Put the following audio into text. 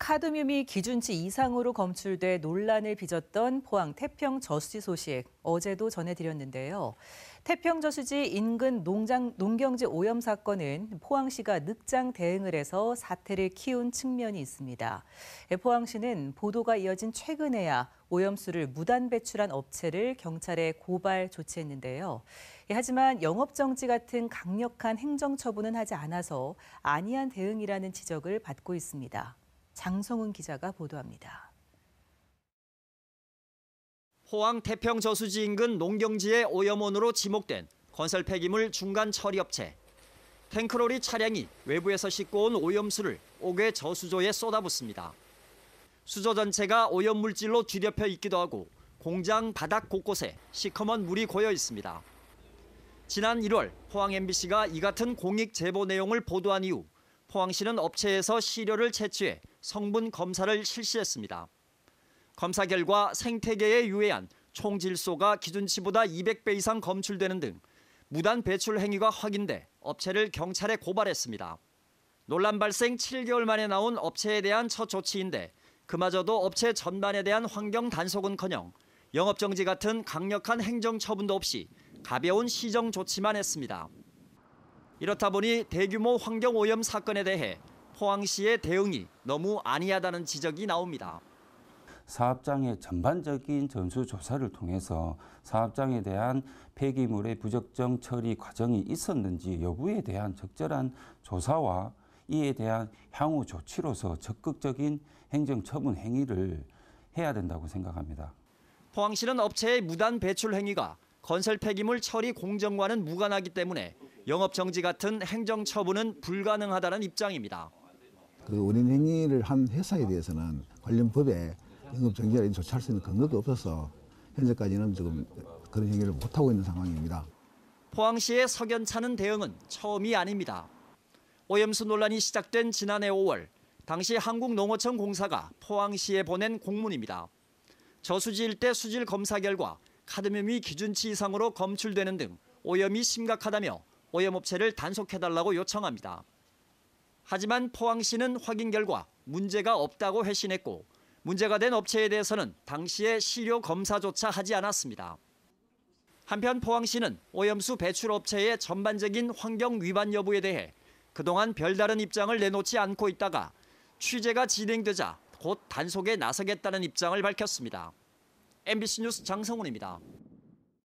카드뮴이 기준치 이상으로 검출돼 논란을 빚었던 포항 태평저수지 소식 어제도 전해드렸는데요. 태평저수지 인근 농경지 오염 사건은 포항시가 늑장 대응을 해서 사태를 키운 측면이 있습니다. 포항시는 보도가 이어진 최근에야 오염수를 무단 배출한 업체를 경찰에 고발 조치했는데요. 하지만 영업정지 같은 강력한 행정처분은 하지 않아서 안이한 대응이라는 지적을 받고 있습니다. 장성훈 기자가 보도합니다. 포항 태평저수지 인근 농경지의 오염원으로 지목된 건설 폐기물 중간 처리업체. 탱크로리 차량이 외부에서 싣고 온 오염수를 옥외 저수조에 쏟아붓습니다. 수조 전체가 오염물질로 뒤덮여 있기도 하고 공장 바닥 곳곳에 시커먼 물이 고여 있습니다. 지난 1월 포항 MBC가 이 같은 공익 제보 내용을 보도한 이후 포항시는 업체에서 시료를 채취해 성분 검사를 실시했습니다. 검사 결과 생태계에 유해한 총 질소가 기준치보다 200배 이상 검출되는 등 무단 배출 행위가 확인돼 업체를 경찰에 고발했습니다. 논란 발생 7개월 만에 나온 업체에 대한 첫 조치인데 그마저도 업체 전반에 대한 환경 단속은커녕 영업정지 같은 강력한 행정처분도 없이 가벼운 시정 조치만 했습니다. 이렇다 보니 대규모 환경오염 사건에 대해 포항시의 대응이 너무 안이하다는 지적이 나옵니다. 사업장의 전반적인 전수조사를 통해서 사업장에 대한 폐기물의 부적정 처리 과정이 있었는지 여부에 대한 적절한 조사와 이에 대한 향후 조치로서 적극적인 행정처분 행위를 해야 된다고 생각합니다. 포항시는 업체의 무단 배출 행위가 건설 폐기물 처리 공정과는 무관하기 때문에 영업정지 같은 행정처분은 불가능하다는 입장입니다. 그 원인 행위를 한 회사에 대해서는 관련 법에 영업정지를 조치할 수 있는 근거도 없어서 현재까지는 지금 그런 행위를 못하고 있는 상황입니다. 포항시의 석연찮은 대응은 처음이 아닙니다. 오염수 논란이 시작된 지난해 5월, 당시 한국농어청 공사가 포항시에 보낸 공문입니다. 저수지 일대 수질 검사 결과 카드뮴이 기준치 이상으로 검출되는 등 오염이 심각하다며 오염업체를 단속해달라고 요청합니다. 하지만 포항시는 확인 결과 문제가 없다고 회신했고 문제가 된 업체에 대해서는 당시에 시료 검사조차 하지 않았습니다. 한편 포항시는 오염수 배출 업체의 전반적인 환경 위반 여부에 대해 그동안 별다른 입장을 내놓지 않고 있다가 취재가 진행되자 곧 단속에 나서겠다는 입장을 밝혔습니다. MBC 뉴스 장성훈입니다.